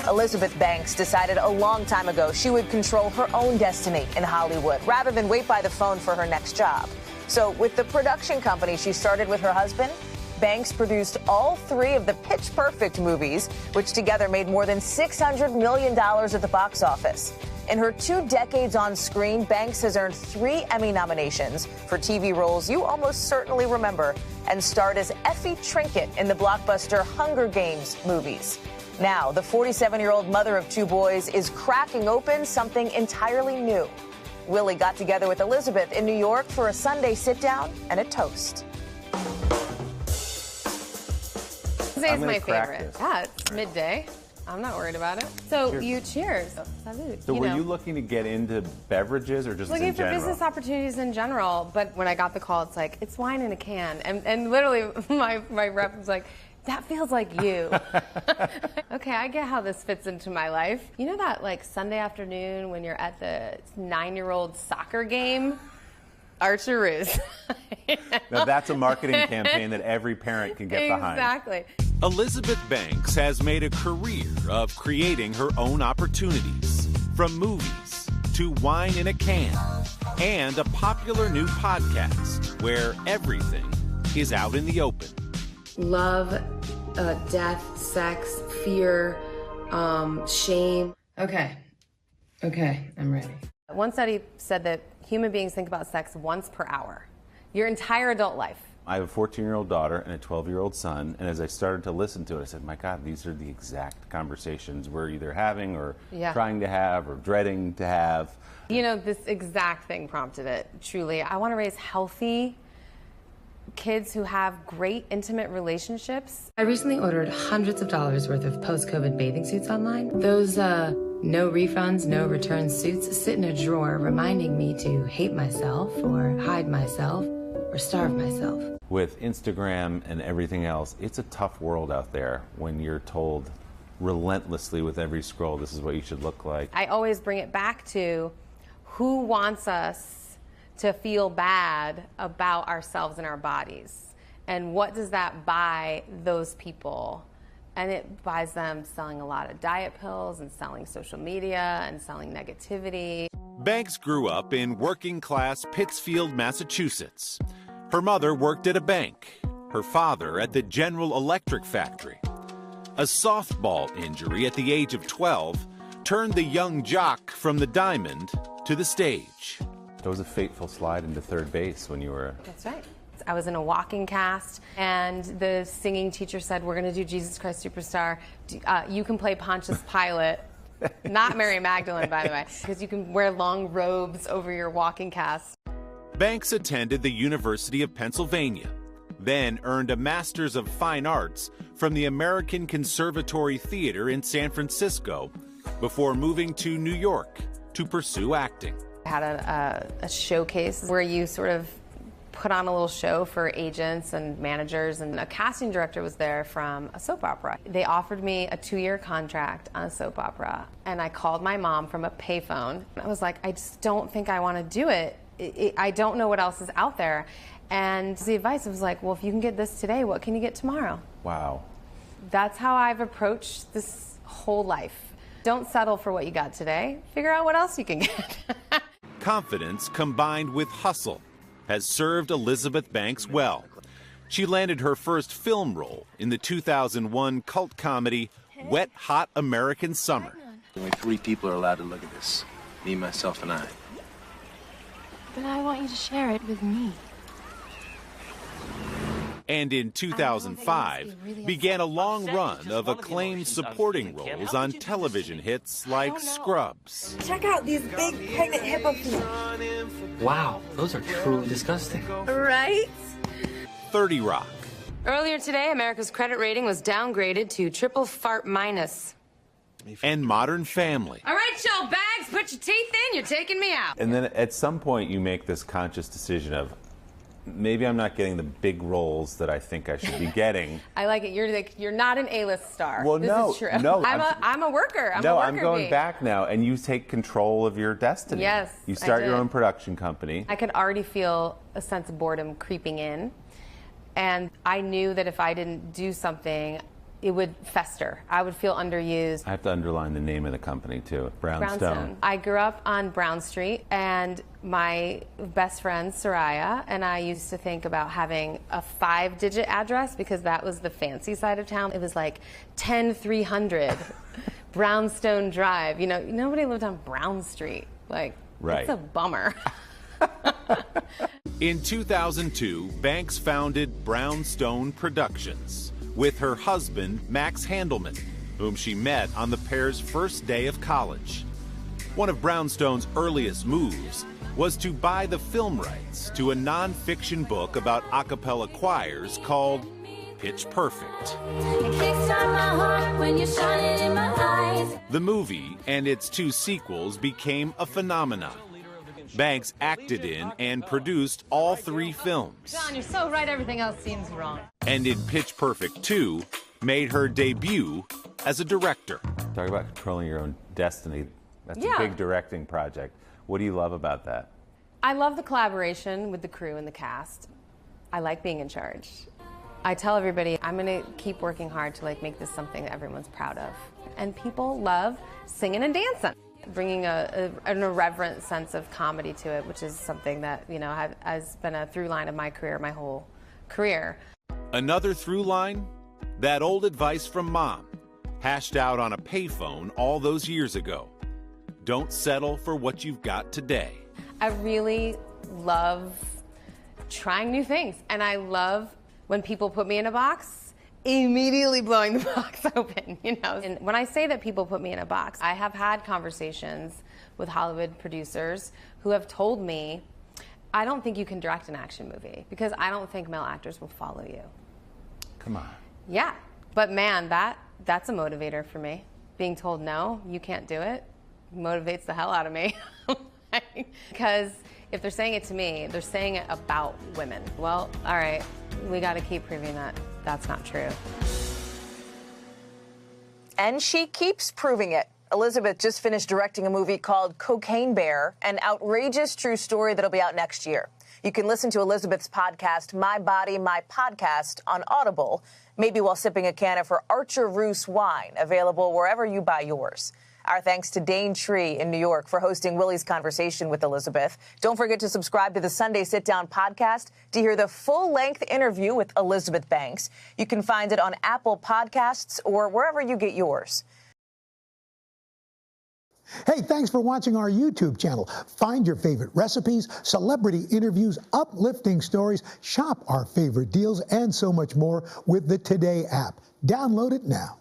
Elizabeth Banks decided a long time ago she would control her own destiny in Hollywood rather than wait by the phone for her next job. So with the production company she started with her husband, Banks produced all 3 of the Pitch Perfect movies, which together made more than $600 million at the box office. In her 2 decades on screen, Banks has earned 3 Emmy nominations for TV roles you almost certainly remember, and starred as Effie Trinket in the blockbuster Hunger Games movies. Now, the 47-year-old mother of 2 boys is cracking open something entirely new. Willie got together with Elizabeth in New York for a Sunday sit-down and a toast. Today's my favorite. Yeah, it's midday. I'm not worried about it. So cheers. Salud. So were you looking to get into beverages or just looking in general? for business opportunities in general? But when I got the call, it's like, it's wine in a can. And literally, my rep was like, that feels like you. Okay, I get how this fits into my life. You know that like Sunday afternoon when you're at the 9-year-old soccer game? Archeroos. Now that's a marketing campaign that every parent can get behind. Exactly. Elizabeth Banks has made a career of creating her own opportunities, from movies to wine in a can, and a popular new podcast where everything is out in the open. Love, death, sex, fear, shame. Okay, I'm ready. One study said that human beings think about sex once per hour, your entire adult life. I have a 14-year-old daughter and a 12-year-old son, and as I started to listen to it, I said, my God, these are the exact conversations we're either having or trying to have or dreading to have. You know, this exact thing prompted it, truly. I want to raise healthy kids who have great intimate relationships. I recently ordered hundreds of dollars worth of post-COVID bathing suits online. Those no refunds, no returns suits sit in a drawer reminding me to hate myself or hide myself or starve myself. With Instagram and everything else, it's a tough world out there when you're told relentlessly with every scroll, this is what you should look like. I always bring it back to who wants us to feel bad about ourselves and our bodies, and what does that buy those people? And it buys them selling a lot of diet pills and selling social media and selling negativity. Banks grew up in working-class Pittsfield, Massachusetts. Her mother worked at a bank, her father at the General Electric factory. A softball injury at the age of 12 turned the young jock from the diamond to the stage. It was a fateful slide into third base when you were... That's right. I was in a walking cast, and the singing teacher said, we're going to do Jesus Christ Superstar. You can play Pontius Pilate. Not Mary Magdalene, by the way, because you can wear long robes over your walking cast. Banks attended the University of Pennsylvania, then earned a Master's of Fine Arts from the American Conservatory Theater in San Francisco before moving to New York to pursue acting. I had a showcase where you sort of put on a little show for agents and managers, and a casting director was there from a soap opera. They offered me a 2-year contract on a soap opera, and I called my mom from a payphone. I was like, I just don't think I want to do it. I don't know what else is out there. And the advice was like, well, if you can get this today, what can you get tomorrow? Wow. That's how I've approached this whole life. Don't settle for what you got today. Figure out what else you can get. Confidence combined with hustle has served Elizabeth Banks well. She landed her first film role in the 2001 cult comedy Wet Hot American Summer. Only 3 people are allowed to look at this. Me, myself, and I. But I want you to share it with me. And in 2005, began a long run of acclaimed supporting roles on television hits like Scrubs. Check out these big pregnant hippo feet. Wow, those are truly disgusting. Right? 30 Rock. Earlier today, America's credit rating was downgraded to triple fart minus. And Modern Family. All right, y'all, bags, put your teeth in, you're taking me out. And then at some point you make this conscious decision of, maybe I'm not getting the big roles that I think I should be getting. I like it. You're not an A-list star. Well, this no, is true. no. I'm a worker. I'm going back now, and you take control of your destiny. Yes, you start your own production company. I could already feel a sense of boredom creeping in, and I knew that if I didn't do something, it would fester. I would feel underused. I have to underline the name of the company too, Brownstone. I grew up on Brown Street, and my best friend Soraya and I used to think about having a 5-digit address because that was the fancy side of town. It was like 10300 Brownstone Drive. You know, nobody lived on Brown Street. Like, right. It's a bummer. In 2002, Banks founded Brownstone Productions with her husband, Max Handelman, whom she met on the pair's first day of college. One of Brownstone's earliest moves was to buy the film rights to a non-fiction book about a cappella choirs called Pitch Perfect. The movie and its 2 sequels became a phenomenon. Banks acted in and produced all 3 films. John, you're so right, everything else seems wrong. And in Pitch Perfect 2, made her debut as a director. Talk about controlling your own destiny. That's a big directing project. What do you love about that? I love the collaboration with the crew and the cast. I like being in charge. I tell everybody I'm going to keep working hard to make this something that everyone's proud of. And people love singing and dancing. Bringing an irreverent sense of comedy to it, which is something that, has been a through line of my career, my whole career. Another through line? That old advice from Mom, hashed out on a payphone all those years ago. Don't settle for what you've got today. I really love trying new things, and I love when people put me in a box, immediately blowing the box open, And when I say that people put me in a box, I have had conversations with Hollywood producers who have told me, I don't think you can direct an action movie because I don't think male actors will follow you. Come on. Yeah, but man, that's a motivator for me. Being told no, you can't do it, motivates the hell out of me. Because if they're saying it to me, they're saying it about women. Well, all right, we got to keep proving that that's not true. And she keeps proving it. Elizabeth just finished directing a movie called Cocaine Bear, an outrageous true story that'll be out next year. You can listen to Elizabeth's podcast, My Body, My Podcast, on Audible, maybe while sipping a can of her Archer Roos wine, available wherever you buy yours. Our thanks to Dane Tree in New York for hosting Willie's conversation with Elizabeth. Don't forget to subscribe to the Sunday Sit-Down podcast to hear the full-length interview with Elizabeth Banks. You can find it on Apple Podcasts or wherever you get yours. Hey, thanks for watching our YouTube channel. Find your favorite recipes, celebrity interviews, uplifting stories, shop our favorite deals, and so much more with the Today app. Download it now.